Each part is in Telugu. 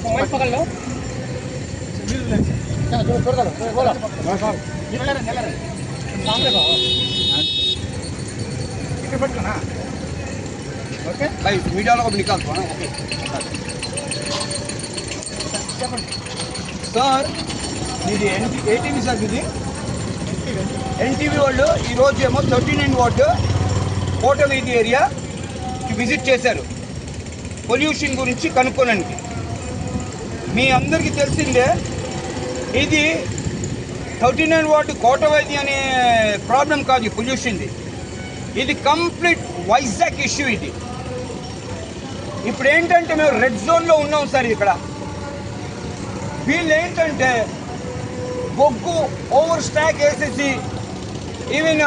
मोबाइल पकड़ लो चलो छोड़ दो बोलो सामने पట్టుకున్నా ఓకే भाई मीडिया को निकाल दो ना ओके సార్ ఇది ఏటీవీ సార్ ఇది ఎన్టీవీ వాళ్ళు ఈరోజు ఏమో 39 వార్డు కోటవీధి ఏరియాకి విజిట్ చేశారు పొల్యూషన్ గురించి కనుక్కోడానికి. మీ అందరికీ తెలిసిందే ఇది 39 వార్డు కోటవీధి అనే ప్రాబ్లం కాదు. ఈ పొల్యూషన్ది ఇది కంప్లీట్ వైజాగ్ ఇష్యూ. ఇది ఇప్పుడు ఏంటంటే మేము రెడ్ జోన్లో ఉన్నాం సార్. ఇక్కడ వీళ్ళు ఏంటంటే బొగ్గు ఓవర్ స్టాక్ వేసేసి ఈవెన్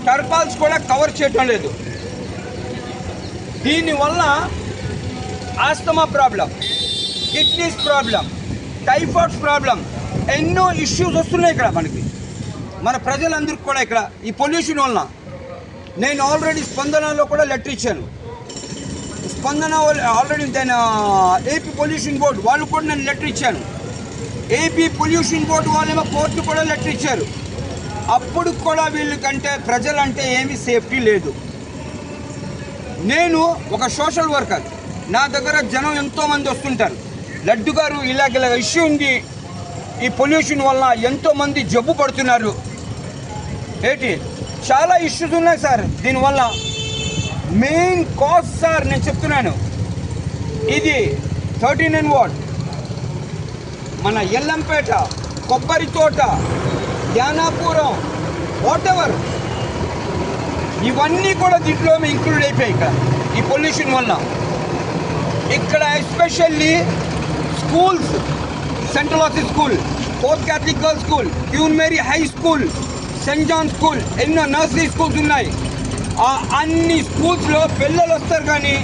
టర్పాల్స్ కూడా కవర్ చేయటం లేదు. దీనివల్ల asthma problem, kidneys problem, typhoids problem, ఎన్నో ఇష్యూస్ వస్తున్నాయి ఇక్కడ మనకి, మన ప్రజలందరికీ కూడా. ఇక్కడ ఈ పొల్యూషన్ వలన నేను ఆల్రెడీ స్పందనలో కూడా లెటర్ ఇచ్చాను. స్పందన ఆల్రెడీ దాని ఏపీ పొల్యూషన్ బోర్డు వాళ్ళు కూడా నేను లెటర్ ఇచ్చాను. ఏపీ పొల్యూషన్ బోర్డు వాళ్ళేమో కోర్టు కూడా లెటర్ ఇచ్చారు. అప్పుడు కూడా వీళ్ళకంటే ప్రజలంటే ఏమీ సేఫ్టీ లేదు. నేను ఒక సోషల్ వర్కర్, నా దగ్గర జనం ఎంతోమంది వస్తుంటారు. లడ్డు గారు ఇలాగ ఇష్యూ ఉంది, ఈ పొల్యూషన్ వల్ల ఎంతోమంది జబ్బు పడుతున్నారు, ఏంటి చాలా ఇష్యూస్ ఉన్నాయి సార్. దీనివల్ల మెయిన్ కాజ్ సార్ నేను చెప్తున్నాను, ఇది 39 వార్డ్, మన ఎల్లంపేట, కొబ్బరి తోట, యానాపురం, వాట్ ఎవర్ ఇవన్నీ కూడా దీంట్లో ఇంక్లూడ్ అయిపోయాయి ఇక్కడ ఈ పొల్యూషన్ వల్ల. ఇక్కడ especially schools, central office school, fourth Catholic girls school, Queen Mary high school, Saint John school, ఎన్నో నర్సరీ స్కూల్స్ ఉన్నాయి. అన్ని స్కూల్స్లో పిల్లలు వస్తారు కానీ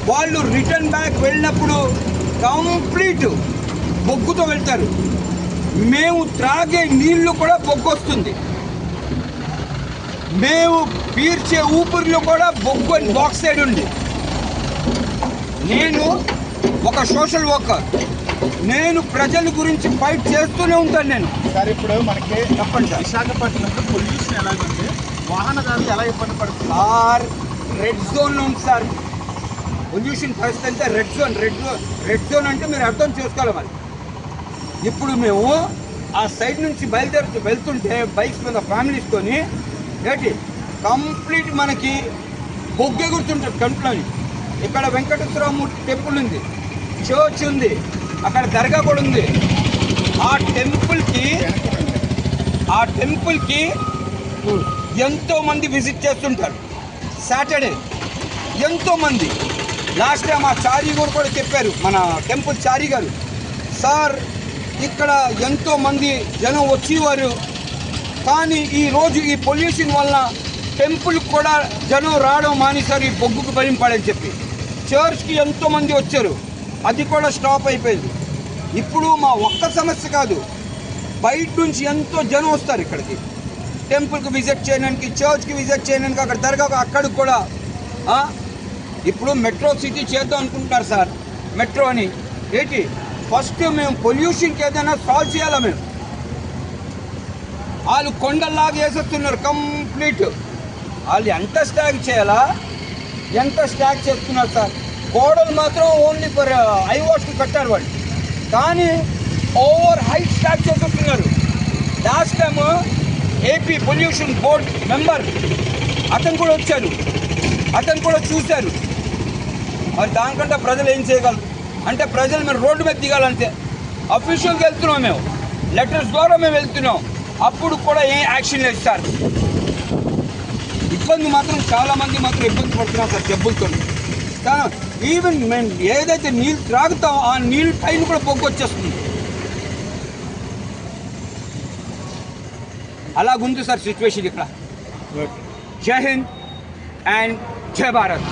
వాళ్ళు రిటర్న్ బ్యాక్ వెళ్ళినప్పుడు కంప్లీట్ బొగ్గుతో వెళ్తారు. మేము త్రాగే నీళ్లు కూడా బొగ్గు వస్తుంది, మేము పీల్చే ఊపిరిలో కూడా బొగ్గు అని బాక్సైడ్ ఉంది. నేను ఒక సోషల్ వర్కర్, నేను ప్రజల గురించి ఫైట్ చేస్తూనే ఉంటాను. నేను సార్ ఇప్పుడు మనకి చెప్పండి సార్, విశాఖపట్నంలో పొల్యూషన్ ఎలాగంటే వాహనదారులు ఎలా ఇబ్బంది పడుతుంది సార్? రెడ్ జోన్లో ఉంది సార్ పొల్యూషన్ పరిస్థితి అంటే. రెడ్ జోన్ అంటే మీరు అర్థం చేసుకోవాలి. మరి ఇప్పుడు మేము ఆ సైడ్ నుంచి వెళ్తుంటే బైక్స్ మీద ఫ్యామిలీస్తోని ఏంటి కంప్లీట్ మనకి బొగ్గు ఎగురుతుంటుంది కంట్లోని. ఇక్కడ వెంకటేశ్వరమూర్తి టెంపుల్ ఉంది, చర్చ్ ఉంది, అక్కడ దర్గా కూడా ఉంది. ఆ టెంపుల్కి ఎంతోమంది విజిట్ చేస్తుంటారు సాటర్డే, ఎంతోమంది. లాస్ట్ టైం ఆ చారీ గారు కూడా చెప్పారు, మన టెంపుల్ చారీ గారు, సార్ ఇక్కడ ఎంతోమంది జనం వచ్చేవారు కానీ ఈరోజు ఈ పొల్యూషన్ వల్ల టెంపుల్కి కూడా జనం రావడం మానేశారు ఈ బొగ్గుకు భయం పడని చెప్పి. చర్చ్కి ఎంతోమంది వచ్చారు, అది కూడా స్టాప్ అయిపోయింది. ఇప్పుడు మా ఒక్క సమస్య కాదు, బయట నుంచి ఎంతో జనం వస్తారు ఇక్కడికి టెంపుల్కి విజిట్ చేయడానికి, చర్చ్కి విజిట్ చేయడానికి, అక్కడ దర్గాకు అక్కడికి కూడా. ఇప్పుడు మెట్రో సిటీ చేద్దాం అనుకుంటున్నారు సార్, మెట్రో అని. ఏంటి ఫస్ట్ మేము పొల్యూషన్కి ఏదైనా సాల్వ్ చేయాలా? మేము వాళ్ళు కొండల్లాగా వేసేస్తున్నారు కంప్లీట్. వాళ్ళు ఎంత స్టాక్ చేయాలా, ఎంత స్టాక్ చేస్తున్నారు సార్. గోడలు మాత్రం ఓన్లీ ఫర్ ఐ వాష్కి కట్టారు వాళ్ళు, కానీ ఓవర్ హైట్ స్టాక్ చేసేస్తున్నారు. Last time AP pollution board member అతను కూడా వచ్చారు, అతను కూడా చూశారు. మరి దానికంటే ప్రజలు ఏం చేయగలరు అంటే, ప్రజలు మేము రోడ్డు మీద దిగాలంటే. అఫీషియల్గా వెళ్తున్నాం, మేము లెటర్స్ ద్వారా మేము వెళ్తున్నాం, అప్పుడు కూడా ఏం యాక్షన్ లేదు సార్. ఇబ్బంది మాత్రం చాలామంది మాత్రం ఇబ్బంది పడుతున్నాం సార్ జబ్బులతో. కానీ ఈవెన్ మేము ఏదైతే నీళ్ళు త్రాగుతాం ఆ నీళ్ళు పైన కూడా బొగ్గు వచ్చేస్తుంది. అలాగుంది సార్ సిచ్యువేషన్ ఇక్కడ. జై హింద్ అండ్ జై భారత్.